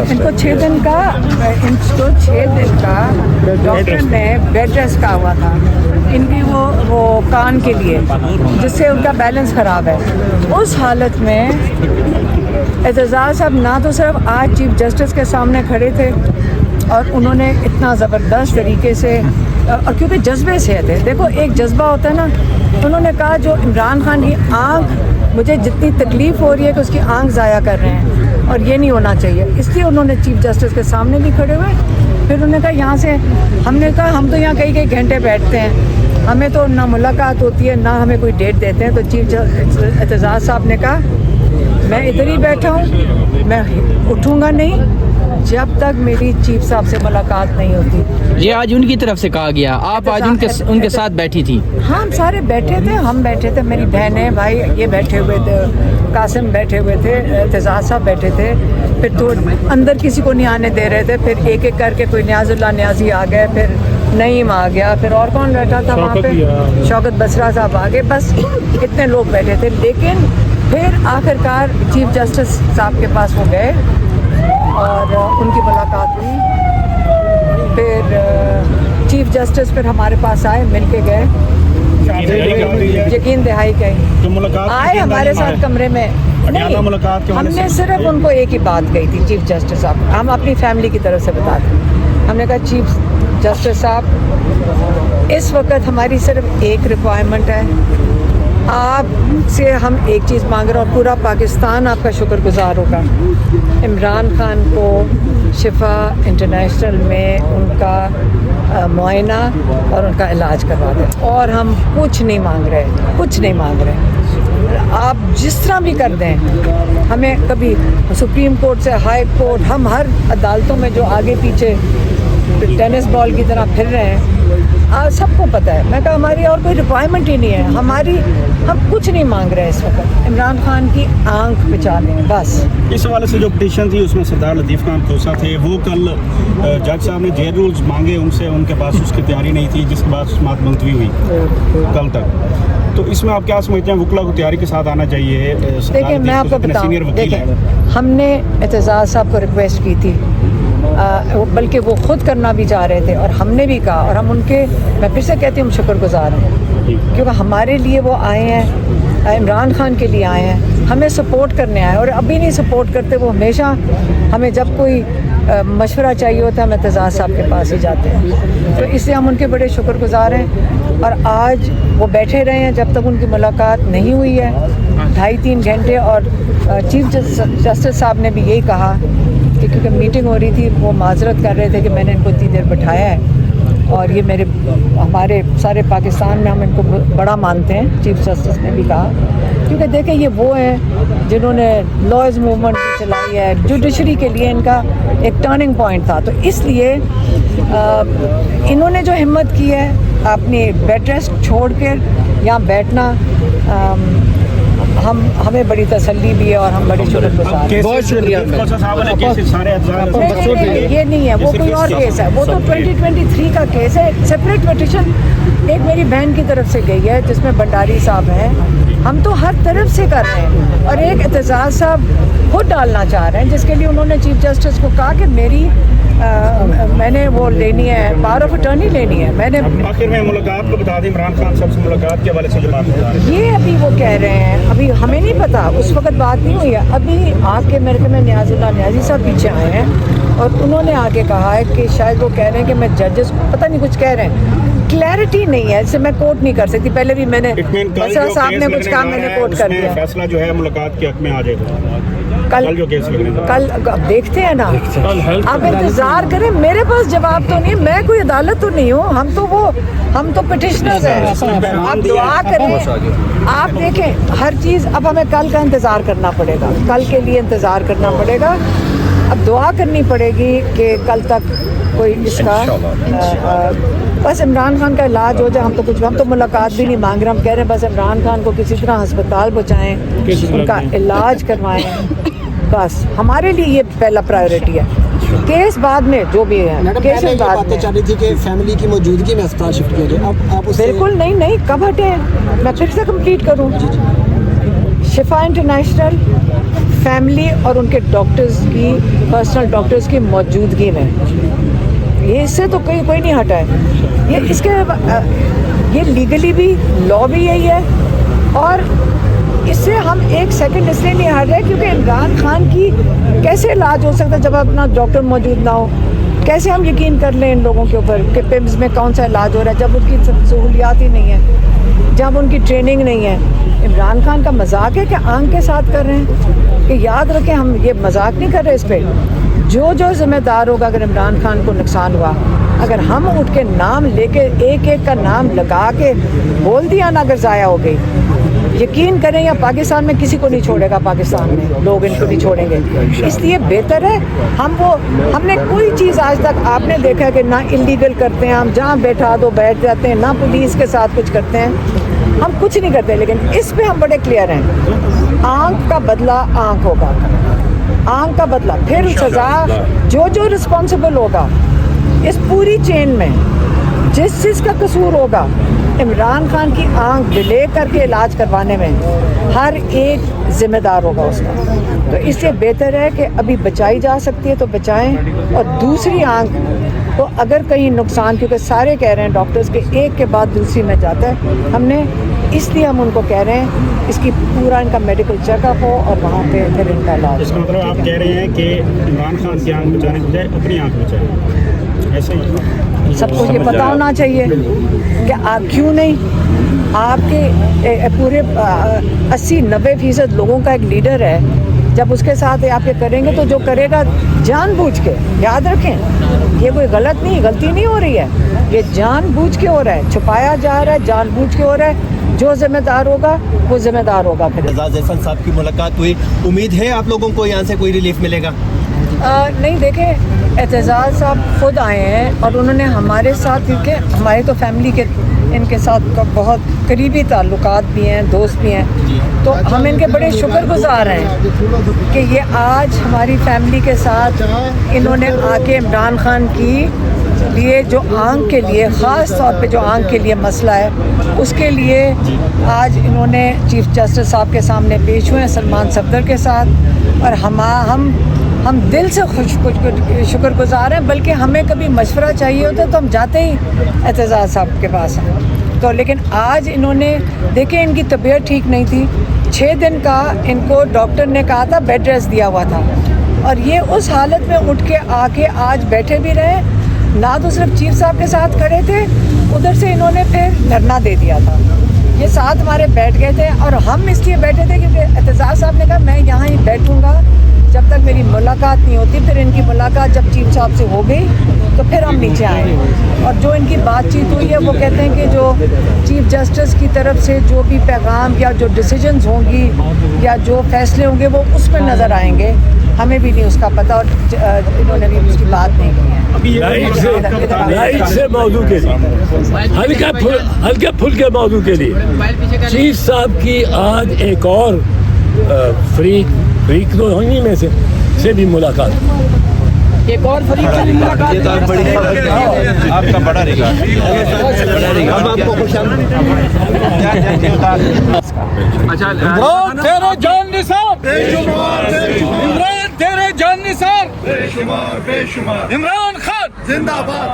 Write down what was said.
इनको 6 दिन का डॉक्टर ने बेड रेस्ट कहा हुआ था इनकी वो कान के लिए, जिससे उनका बैलेंस ख़राब है। उस हालत में एतजाज़ साहब ना तो सिर्फ आज चीफ जस्टिस के सामने खड़े थे और उन्होंने इतना ज़बरदस्त तरीके से, और क्योंकि जज्बे से थे, देखो एक जज्बा होता है ना, उन्होंने कहा जो इमरान खान की आँख, मुझे जितनी तकलीफ़ हो रही है कि उसकी आँख ज़ाया कर रहे हैं और ये नहीं होना चाहिए, इसलिए उन्होंने चीफ जस्टिस के सामने भी खड़े हुए। फिर उन्होंने कहा यहाँ से, हमने कहा हम तो यहाँ कई घंटे बैठते हैं, हमें तो ना मुलाकात होती है ना हमें कोई डेट देते हैं। तो चीफ एतजाज़ साहब ने कहा मैं इधर ही बैठा हूँ, मैं उठूँगा नहीं जब तक मेरी चीफ साहब से मुलाकात नहीं होती। ये आज उनकी तरफ से कहा गया, आप आज उनके साथ बैठी थी? हाँ, हम सारे बैठे थे, हम बैठे थे, मेरी बहनें भाई ये बैठे हुए थे, कासिम बैठे हुए थे, एतजाज़ साहब बैठे थे, फिर तो अंदर किसी को नहीं आने दे रहे थे, फिर एक एक करके कोई न्याजुल्लाह न्याजी आ गए, फिर नईम आ गया, फिर और कौन बैठा था वहाँ पे, शौकत बसरा साहब आ गए, बस इतने लोग बैठे थे। लेकिन फिर आखिरकार चीफ जस्टिस साहब के पास वो गए और उनकी मुलाकात हुई। फिर चीफ जस्टिस फिर हमारे पास आए, मिल के गए, यकीन दहाई गए, आए हमारे साथ कमरे में। नहीं, हमने सिर्फ उनको एक ही बात कही थी चीफ जस्टिस साहब, हम अपनी फैमिली की तरफ से बताते हैं, हमने कहा चीफ जस्टिस साहब इस वक्त हमारी सिर्फ एक रिक्वायरमेंट है, आपसे हम एक चीज़ मांग रहे हैं और पूरा पाकिस्तान आपका शुक्रगुजार होगा, इमरान खान को शिफा इंटरनेशनल में उनका मुआयना और उनका इलाज करवा दें। और हम कुछ नहीं मांग रहे, आप जिस तरह भी कर दें, हमें कभी सुप्रीम कोर्ट से हाई कोर्ट, हम हर अदालतों में जो आगे पीछे टेनिस बॉल की तरह फिर रहे हैं, सबको पता है। मैं कहा हमारी और कोई रिक्वायरमेंट ही नहीं है, हम कुछ नहीं मांग रहे इस वक्त, इमरान खान की आंख बचा लें बस। इस हवाले से जो पिटीशन थी उसमें सरदार लतीफ़ खान खोसा थे, वो कल जज साहब ने जेल रूल्स मांगे उनसे, उनके पास उसकी तैयारी नहीं थी, जिसके बाद समाअत मुलतवी हुई कल तक। तो इसमें आप क्या समझते हैं, वकील को तैयारी के साथ आना चाहिए? देखिए मैं आपको बताऊँ, देखिए हमने एतजाज़ साहब को रिक्वेस्ट की थी, बल्कि वो खुद करना भी चाह रहे थे और हमने भी कहा, और हम उनके, मैं फिर से कहती हूँ, हम शुक्रगुजार हैं क्योंकि हमारे लिए वो आए हैं, इमरान खान के लिए आए हैं, हमें सपोर्ट करने आए, और अभी नहीं सपोर्ट करते, वो हमेशा हमें जब कोई मशवरा चाहिए होता है हम एतजाज़ साहब के पास ही जाते हैं। तो इसलिए हम उनके बड़े शुक्रगुजार हैं, और आज वो बैठे रहे हैं जब तक उनकी मुलाकात नहीं हुई है, 2.5-3 घंटे। और चीफ जस्टिस साहब ने भी यही कहा कि क्योंकि मीटिंग हो रही थी, वो माजरत कर रहे थे कि मैंने इनको इतनी देर बिठाया है, और ये हमारे सारे पाकिस्तान में हम इनको बड़ा मानते हैं, चीफ जस्टिस ने भी कहा, क्योंकि देखें ये वो हैं जिन्होंने लॉज मूवमेंट चलाई है, जुडिशरी के लिए इनका एक टर्निंग पॉइंट था। तो इसलिए इन्होंने जो हिम्मत की है अपनी बेड रेस्ट छोड़ कर यहाँ बैठना, हमें बड़ी तसल्ली भी है और हम बड़े शुक्रगुजार हैं। बहुत शुक्रिया। ये नहीं है, वो कोई और केस है, वो तो 2023 का केस है, सेपरेट पिटीशन एक मेरी बहन की तरफ से गई है जिसमें भंडारी साहब हैं, हम तो हर तरफ से कर रहे हैं, और एक एतजाज़ साहब खुद डालना चाह रहे हैं, जिसके लिए उन्होंने चीफ जस्टिस को कहा कि मैंने वो लेनी है, पावर ऑफ अटर्नी लेनी है। मैंने आखिर में मुलाकात को बता दें, इमरान खान साहब से मुलाकात के हवाले से जो बात बता रहे हैं, ये अभी वो कह रहे हैं, अभी हमें नहीं पता, उस वक्त बात नहीं हुई है। अभी आके मेरे में न्याजुल्लाह न्याजी साहब पीछे आए हैं और उन्होंने आके कहा है कि शायद वो कह रहे हैं कि मैं जजेस पता नहीं कुछ कह रहे हैं, क्लैरिटी नहीं है, इससे मैं कोट नहीं कर सकती। पहले भी मैंने बसरा साहब ने कुछ कहा, मैंने कोट कर दिया। फैसला जो है मुलाकात के हक में आ जाएगा कल जो केस कल अब देखते हैं ना, आप इंतजार करें, मेरे पास जवाब तो नहीं, मैं कोई अदालत तो नहीं हूँ, हम तो पिटिशनर्स हैं। आप दुआ करें, आप देखें हर चीज़, अब हमें कल का इंतज़ार करना पड़ेगा, कल के लिए इंतज़ार करना पड़ेगा, अब दुआ करनी पड़ेगी कि कल तक कोई इसका बस इमरान खान का इलाज हो जाए। हम तो मुलाकात भी नहीं मांग रहे, हम कह रहे हैं बस इमरान खान को किसी तरह अस्पताल पहुँचाएँ, उनका इलाज करवाएँ, बस हमारे लिए ये पहला प्रायोरिटी है। केस बाद में जो भी है, केस बाद में चल रही थी कि फैमिली की मौजूदगी में अस्पताल शिफ्ट किया जाए, अब आप बिल्कुल नहीं, कब हटे, मैं फिर से कंप्लीट करूँ। शिफा इंटरनेशनल फैमिली और उनके डॉक्टर्स की पर्सनल डॉक्टर्स की मौजूदगी में, ये इससे तो कोई नहीं हटा है। ये इसके ये लीगली भी लॉ भी यही है, और इससे हम एक सेकंड इसलिए नहीं हट रहे क्योंकि इमरान खान की कैसे इलाज हो सकता है जब अपना डॉक्टर मौजूद ना हो। कैसे हम यकीन कर लें इन लोगों के ऊपर कि पिम्स में कौन सा इलाज हो रहा है जब उनकी सहूलियात ही नहीं है, जब उनकी ट्रेनिंग नहीं है। इमरान खान का मजाक है कि आंख के साथ कर रहे हैं कि याद रखें हम ये मजाक नहीं कर रहे इस पर। जो ज़िम्मेदार होगा अगर इमरान खान को नुकसान हुआ, अगर हम उठ के नाम लेके एक एक का नाम लगा के बोल दिया ना, अगर ज़ाया हो गई, यकीन करें या पाकिस्तान में किसी को नहीं छोड़ेगा, पाकिस्तान में लोग इनको नहीं छोड़ेंगे। इसलिए बेहतर है हमने कोई चीज़ आज तक आपने देखा है कि ना इलीगल करते हैं, हम जहाँ बैठा दो बैठ जाते हैं, ना पुलिस के साथ कुछ करते हैं, हम कुछ नहीं करते। लेकिन इस पे हम बड़े क्लियर हैं, आंख का बदला आंख होगा, आंख का बदला, फिर सज़ा जो रिस्पॉन्सिबल होगा इस पूरी चेन में, जिस का कसूर होगा। इमरान खान की आंख डिले करके इलाज करवाने में हर एक ज़िम्मेदार होगा उसका। तो इससे बेहतर है कि अभी बचाई जा सकती है तो बचाएं, और दूसरी आंख तो अगर कहीं नुकसान, क्योंकि सारे कह रहे हैं डॉक्टर्स के एक के बाद दूसरी में जाता है, हमने इसलिए हम उनको कह रहे हैं इसकी पूरा इनका मेडिकल चेकअप हो और वहाँ पे फिर इनका इलाज। इसका मतलब आप कह रहे हैं कि इमरान खान की आंख बचाने के बजाय अपनी आंख बचाए, ऐसे ही सबको ये पता होना चाहिए कि आप क्यों नहीं, आपके पूरे 80-90% लोगों का एक लीडर है, जब उसके साथ आप ये करेंगे तो जो करेगा जानबूझ के, याद रखें ये कोई गलती नहीं हो रही है, ये जानबूझ के हो रहा है, छुपाया जा रहा है, जानबूझ के हो रहा है। जो जिम्मेदार होगा वो जिम्मेदार होगा। फिर एजाज अहसन साहब की मुलाकात हुई, उम्मीद है आप लोगों को यहाँ से कोई रिलीफ मिलेगा? नहीं, देखें एतजाज़ साहब खुद आए हैं और उन्होंने हमारे साथ, क्योंकि हमारे तो फैमिली के इनके साथ बहुत करीबी ताल्लुकात भी हैं, दोस्त भी हैं, तो हम इनके बड़े शुक्रगुजार हैं कि ये आज हमारी फैमिली के साथ इन्होंने आके इमरान खान की लिए जो आंख के लिए, ख़ास तौर पे जो आंख के लिए मसला है उसके लिए आज इन्होंने चीफ जस्टिस साहब के सामने पेश हुए हैं सलमान सफदर के साथ, और हम दिल से शुक्रगुजार हैं। बल्कि हमें कभी मशवरा चाहिए होता तो हम जाते ही एतजाज़ साहब के पास हैं। तो लेकिन आज इन्होंने देखें, इनकी तबीयत ठीक नहीं थी, 6 दिन का इनको डॉक्टर ने कहा था बेड रेस्ट दिया हुआ था, और ये उस हालत में उठ के आके आज बैठे भी रहे, ना तो सिर्फ चीफ साहब के साथ खड़े थे, उधर से इन्होंने फिर धरना दे दिया था। ये साथ हमारे बैठ गए थे, और हम इसलिए बैठे थे क्योंकि एतजाज़ साहब ने कहा मैं यहाँ ही बैठूँगा जब तक मेरी मुलाकात नहीं होती। फिर इनकी मुलाकात जब चीफ साहब से हो गई तो फिर हम नीचे आए, और जो इनकी बातचीत हुई है वो कहते हैं कि जो चीफ जस्टिस की तरफ से जो भी पैगाम या जो डिसीजंस होंगी या जो फैसले होंगे वो उसमें नज़र आएंगे, हमें भी नहीं उसका पता, और इन्होंने भी उसकी बात नहीं की है। लाइट से मौजू के लिए, हल्के फुल्के मौजू के लिए चीफ साहब की आज एक और फ्रीक तो होनी में से भी मुलाकात, एक और फरीक से मुलाकात, ये तो बड़ी खबर है, आपका बड़ा रिकॉर्ड, अब आपको खुशामद। अच्छा, तेरे जान निसार इमरान, तेरे जान निसार बेशुमार इमरान खान जिंदाबाद।